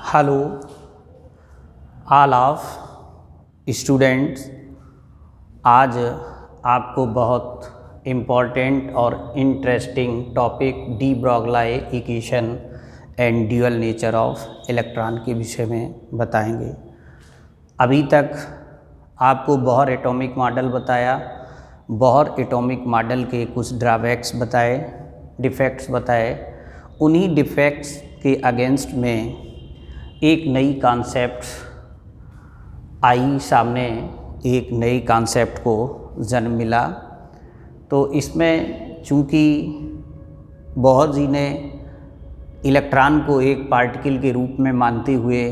Hello all of students. आज आपको बहुत इम्पॉर्टेंट और interesting topic D Broglie equation and dual nature of electron के विषय में बताएंगे। अभी तक आपको बोहर एटॉमिक मॉडल बताया, बोहर एटॉमिक मॉडल के कुछ ड्रॉबैक्स बताए, डिफेक्ट्स बताए। उन्हीं डिफेक्ट्स के अगेंस्ट में एक नई कॉन्सेप्ट आई सामने, एक नई कॉन्सेप्ट को जन्म मिला। तो इसमें चूँकि बोहर जी ने इलेक्ट्रॉन को एक पार्टिकल के रूप में मानते हुए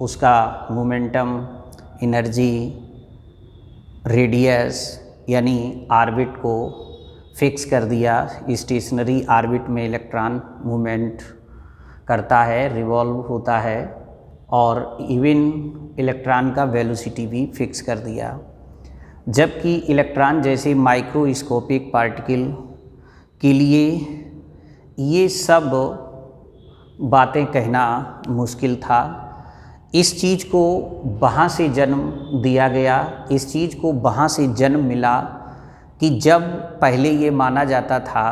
उसका मोमेंटम, एनर्जी, रेडियस यानी ऑर्बिट को फिक्स कर दिया। स्टेशनरी ऑर्बिट में इलेक्ट्रॉन मूवमेंट करता है, रिवॉल्व होता है, और इवन इलेक्ट्रॉन का वेलोसिटी भी फिक्स कर दिया। जबकि इलेक्ट्रॉन जैसे माइक्रोस्कोपिक पार्टिकल के लिए ये सब बातें कहना मुश्किल था। इस चीज़ को वहाँ से जन्म दिया गया, इस चीज़ को वहाँ से जन्म मिला कि जब पहले ये माना जाता था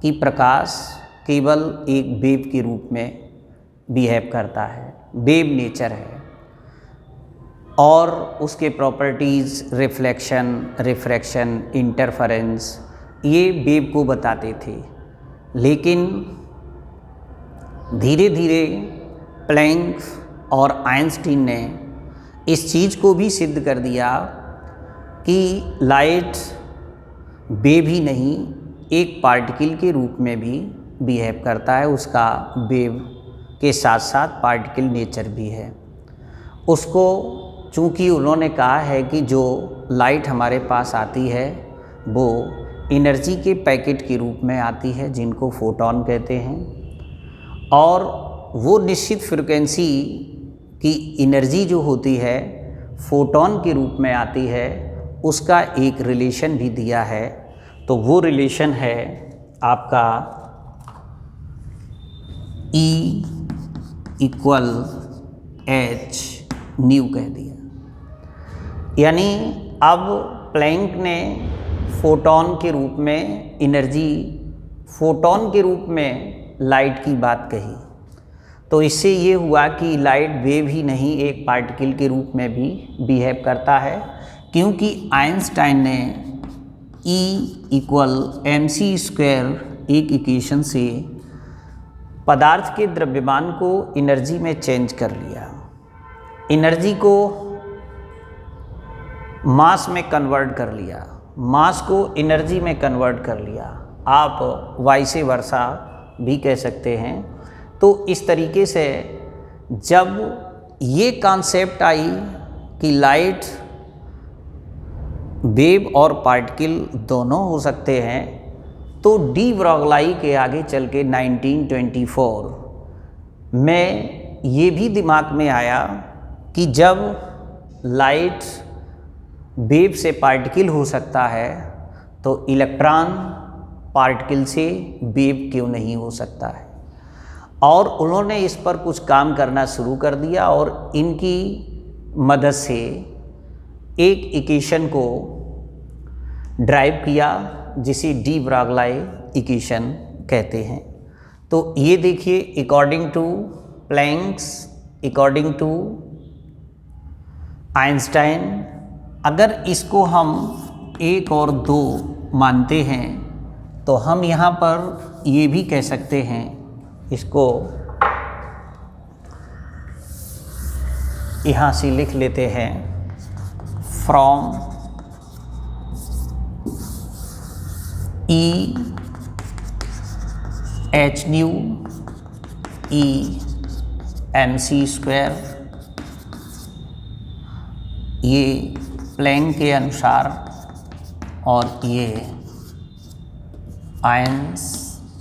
कि प्रकाश केवल एक वेव के रूप में बिहेव करता है, वेव नेचर है, और उसके प्रॉपर्टीज़ रिफ्लेक्शन, रिफ्रैक्शन, इंटरफेरेंस ये वेव को बताते थे। लेकिन धीरे धीरे प्लैंक और आइंस्टीन ने इस चीज़ को भी सिद्ध कर दिया कि लाइट वेव ही नहीं, एक पार्टिकल के रूप में भी बिहेव करता है। उसका वेव के साथ साथ पार्टिकल नेचर भी है। उसको चूँकि उन्होंने कहा है कि जो लाइट हमारे पास आती है वो एनर्जी के पैकेट के रूप में आती है, जिनको फोटॉन कहते हैं, और वो निश्चित फ्रिक्वेंसी की एनर्जी जो होती है फोटॉन के रूप में आती है। उसका एक रिलेशन भी दिया है। तो वो रिलेशन है आपका E इक्वल एच न्यू कह दिया। यानी अब प्लैंक ने फोटॉन के रूप में एनर्जी, फोटॉन के रूप में लाइट की बात कही। तो इससे ये हुआ कि लाइट वेव ही नहीं, एक पार्टिकल के रूप में भी बिहेव करता है, क्योंकि आइंस्टाइन ने E इक्वल mc² एक इक्वेशन से पदार्थ के द्रव्यमान को एनर्जी में चेंज कर लिया, एनर्जी को मास में कन्वर्ट कर लिया, मास को एनर्जी में कन्वर्ट कर लिया। आप वाइसे वर्सा भी कह सकते हैं। तो इस तरीके से जब ये कॉन्सेप्ट आई कि लाइट वेव और पार्टिकल दोनों हो सकते हैं, तो डी ब्रॉगली के आगे चल के 1924 में ये भी दिमाग में आया कि जब लाइट वेव से पार्टिकल हो सकता है तो इलेक्ट्रॉन पार्टिकल से वेव क्यों नहीं हो सकता है। और उन्होंने इस पर कुछ काम करना शुरू कर दिया, और इनकी मदद से एक इक्वेशन को ड्राइव किया जिसे डी ब्रॉगली इक्वेशन कहते हैं। तो ये देखिए, according to Planck's, according to Einstein, अगर इसको हम 1 और 2 मानते हैं तो हम यहाँ पर ये भी कह सकते हैं, इसको यहाँ से लिख लेते हैं, from E h new E mc², ये प्लैंक के अनुसार, और ये आइंस्टीन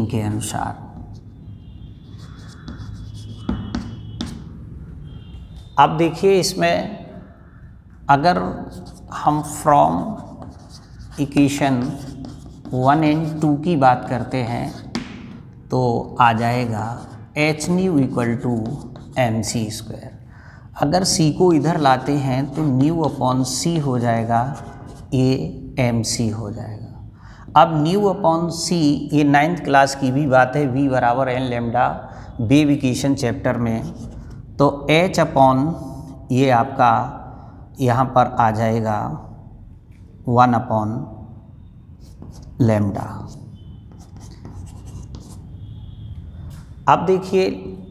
के अनुसार। अब देखिए, इसमें अगर हम फ्रॉम इक्वेशन 1 और 2 की बात करते हैं तो आ जाएगा H nu equal to M C square. अगर सी को इधर लाते हैं तो न्यू अपॉन सी हो जाएगा, ये एम सी हो जाएगा। अब न्यू अपॉन सी, ये 9th क्लास की भी बात है, v बराबर n lambda wave equation chapter में। तो h अपॉन ये आपका यहाँ पर आ जाएगा 1 अपॉन लेमडा। अब देखिए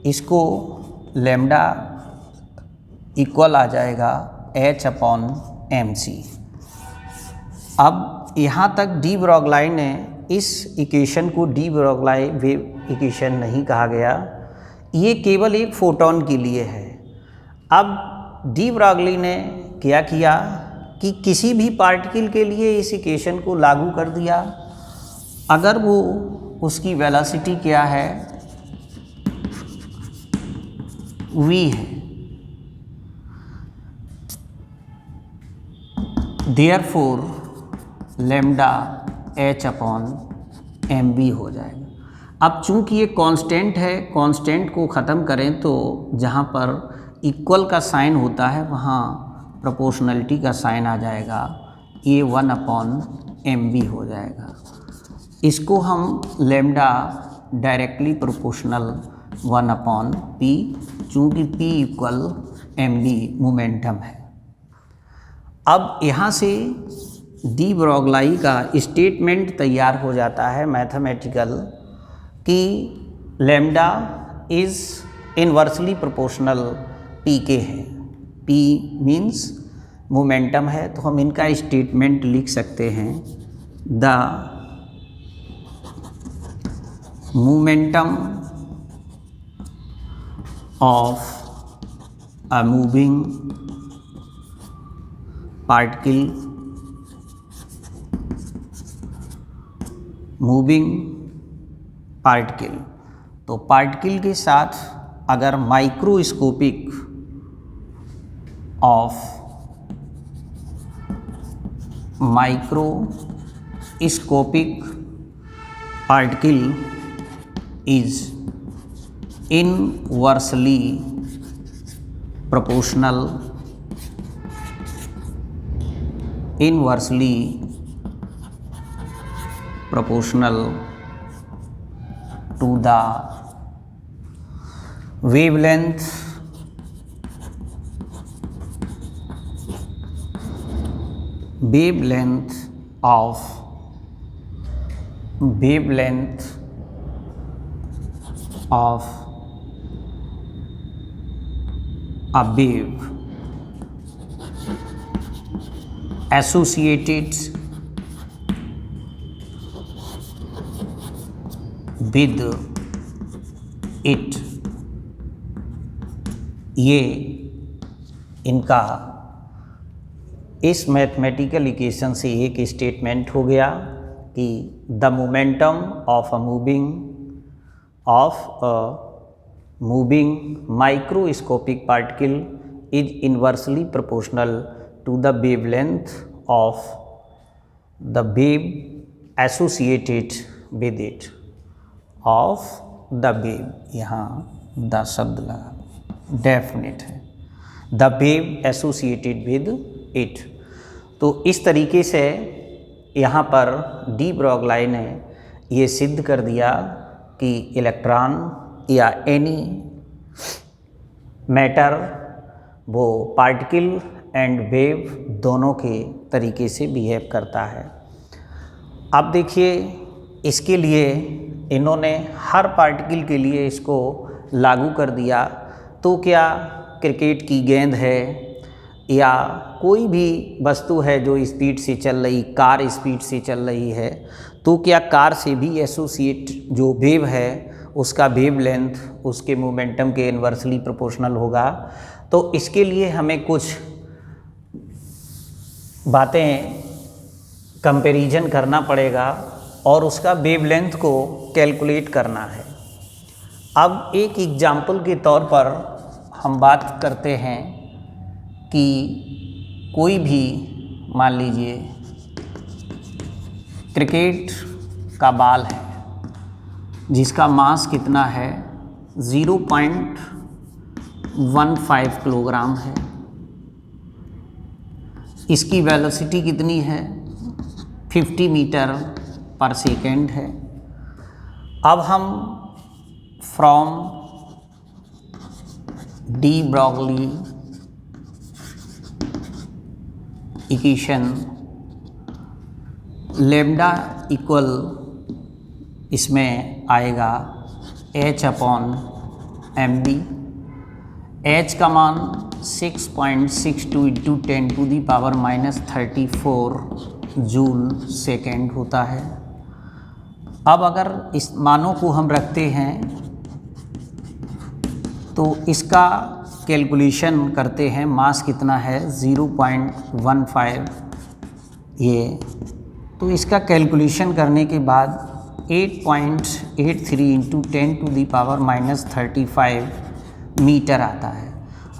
इसको लेमडा इक्वल आ जाएगा h अपॉन एम सी। अब यहाँ तक डी ब्रॉगली ने इस इक्वेशन को डी ब्रॉगली वेव इक्वेशन नहीं कहा गया, ये केवल एक फोटोन के लिए है। अब डी ब्रॉगली ने क्या किया कि किसी भी पार्टिकल के लिए इस इक्वेशन को लागू कर दिया। अगर वो उसकी वेलोसिटी क्या है, v है, therefore lambda h upon m b हो जाएगा। अब चूंकि ये कांस्टेंट है, कांस्टेंट को ख़त्म करें तो जहाँ पर इक्वल का साइन होता है वहाँ प्रोपोर्शनलिटी का साइन आ जाएगा, ये 1 अपॉन एम बी हो जाएगा। इसको हम lambda directly proportional 1 upon p, चूँकि p equal m b momentum है। अब यहाँ से डी ब्रॉगली का स्टेटमेंट तैयार हो जाता है मैथमेटिकल कि lambda is inversely proportional P के है। पी मीन्स मोमेंटम है, तो हम इनका स्टेटमेंट लिख सकते हैं, the momentum of a moving particle, moving particle, तो पार्टिकल के साथ अगर microscopic of microscopic particle is inversely proportional, inversely proportional to the wavelength of a wave associated with it। ये इनका इस मैथमेटिकल इक्वेशन से एक स्टेटमेंट हो गया कि the momentum of a moving microscopic particle is inversely proportional to the wavelength of the wave associated with it, of the wave, यहाँ the शब्द लगा, डेफिनेट है, the wave associated with it. तो इस तरीके से यहाँ पर डी ब्रॉगली ने ये सिद्ध कर दिया कि इलेक्ट्रॉन या एनी मैटर वो पार्टिकल एंड वेव दोनों के तरीके से बिहेव करता है। अब देखिए इसके लिए इन्होंने हर पार्टिकल के लिए इसको लागू कर दिया। तो क्या क्रिकेट की गेंद है या कोई भी वस्तु है जो स्पीड से चल रही, कार स्पीड से चल रही है, तो क्या कार से भी एसोसिएट जो वेव है उसका वेव लेंथ उसके मोमेंटम के इनवर्सली प्रोपोर्शनल होगा। तो इसके लिए हमें कुछ बातें कंपैरिजन करना पड़ेगा और उसका वेवलेंथ को कैलकुलेट करना है। अब एक एग्जाम्पल के तौर पर हम बात करते हैं कि कोई भी मान लीजिए क्रिकेट का बॉल है जिसका मास कितना है 0.15 किलोग्राम है। इसकी वेलोसिटी कितनी है? 50 मीटर पर सेकेंड है। अब हम from D Broglie equation lambda equal इसमें आएगा h/mb। h का मान 6.62 इंटू 10⁻⁻34 जूल सेकेंड होता है। अब अगर इस मानों को हम रखते हैं तो इसका कैलकुलेशन करते हैं। मास कितना है? 0.15 ये। तो इसका कैलकुलेशन करने के बाद 8.83 इंटू 10⁻⁻35 मीटर आता है।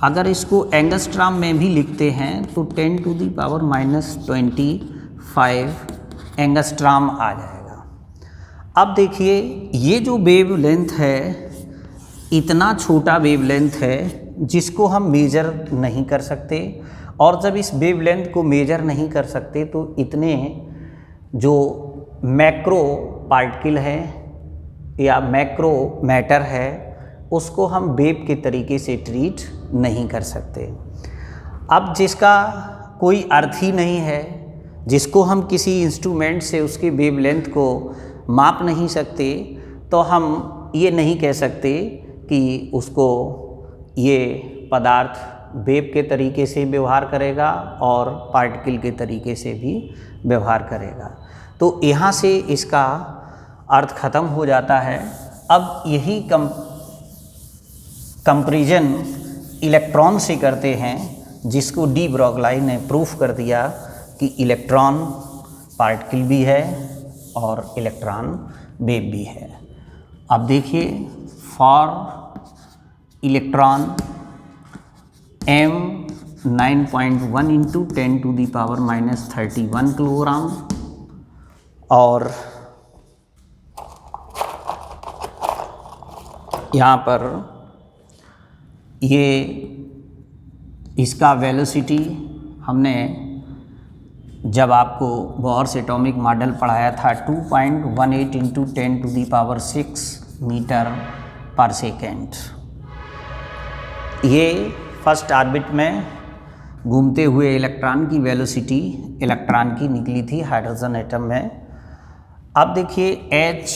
अगर इसको एंगस्ट्राम में भी लिखते हैं तो 10⁻⁻25 एंगस्ट्राम आ जाएगा। अब देखिए, ये जो वेव लेंथ है, इतना छोटा वेव लेंथ है जिसको हम मेजर नहीं कर सकते। और जब इस वेव लेंथ को मेजर नहीं कर सकते तो इतने जो मैक्रो पार्टिकल है या मैक्रो मैटर है उसको हम वेव के तरीके से ट्रीट नहीं कर सकते। अब जिसका कोई अर्थ ही नहीं है, जिसको हम किसी इंस्ट्रूमेंट से उसके वेव लेंथ को माप नहीं सकते, तो हम ये नहीं कह सकते कि उसको ये पदार्थ वेव के तरीके से व्यवहार करेगा और पार्टिकल के तरीके से भी व्यवहार करेगा। तो यहाँ से इसका अर्थ ख़त्म हो जाता है। अब यही कंपैरिजन इलेक्ट्रॉन से करते हैं, जिसको डी ब्रॉगली ने प्रूफ कर दिया कि इलेक्ट्रॉन पार्टिकल भी है और इलेक्ट्रॉन वेव भी है। अब देखिए, for electron m 9.1 into 10⁻⁻31 kilogram और यहाँ पर ये इसका वेलोसिटी हमने जब आपको बोर्स एटॉमिक मॉडल पढ़ाया था 2.18 इंटू 10⁶ मीटर पर सेकेंड। ये फर्स्ट ऑर्बिट में घूमते हुए इलेक्ट्रॉन की वेलोसिटी इलेक्ट्रॉन की निकली थी हाइड्रोजन एटम में। अब देखिए, h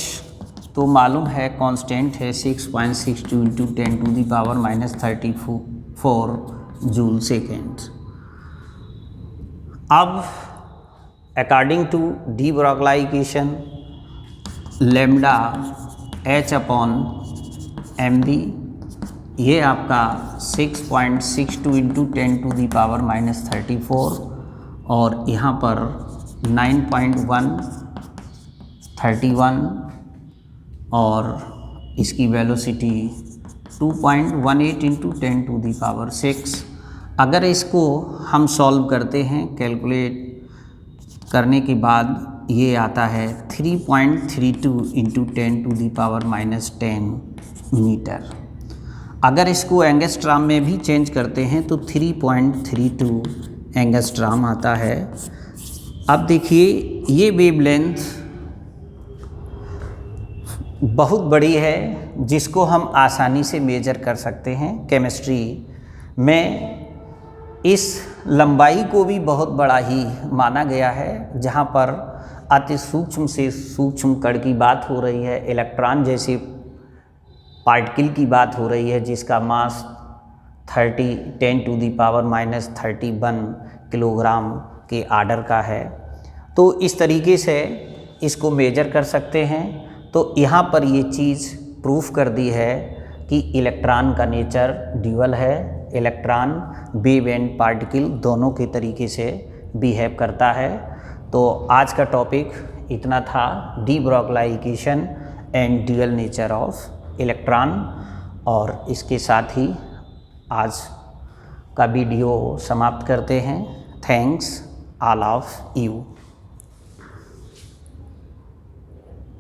तो मालूम है कांस्टेंट है 6.62 इंटू 10⁻⁻34 जूल सेकेंड। अब according to de Broglie equation lambda h/mb ये आपका 6.62 इंटू 10⁻⁻34 और यहाँ पर 9.131 और इसकी वेलोसिटी 2.18 इंटू 10⁶। अगर इसको हम सॉल्व करते हैं, कैलकुलेट करने के बाद ये आता है 3.32 इंटू 10⁻⁻10 मीटर। अगर इसको एंगस्ट्राम में भी चेंज करते हैं तो 3.32 एंगस्ट्राम आता है। अब देखिए, ये वेवलेंथ बहुत बड़ी है जिसको हम आसानी से मेजर कर सकते हैं। केमिस्ट्री में इस लंबाई को भी बहुत बड़ा ही माना गया है, जहाँ पर अति सूक्ष्म से सूक्ष्म कण की बात हो रही है, इलेक्ट्रॉन जैसे पार्टिकल की बात हो रही है जिसका मास 10⁻31 किलोग्राम के आर्डर का है। तो इस तरीके से इसको मेजर कर सकते हैं। तो यहाँ पर ये चीज़ प्रूफ कर दी है कि इलेक्ट्रॉन का नेचर ड्यूअल है। इलेक्ट्रॉन वेव एंड पार्टिकल दोनों के तरीके से बिहेव करता है। तो आज का टॉपिक इतना था, D Broglie equation and dual nature of electron. और इसके साथ ही आज का वीडियो समाप्त करते हैं। Thanks all of you.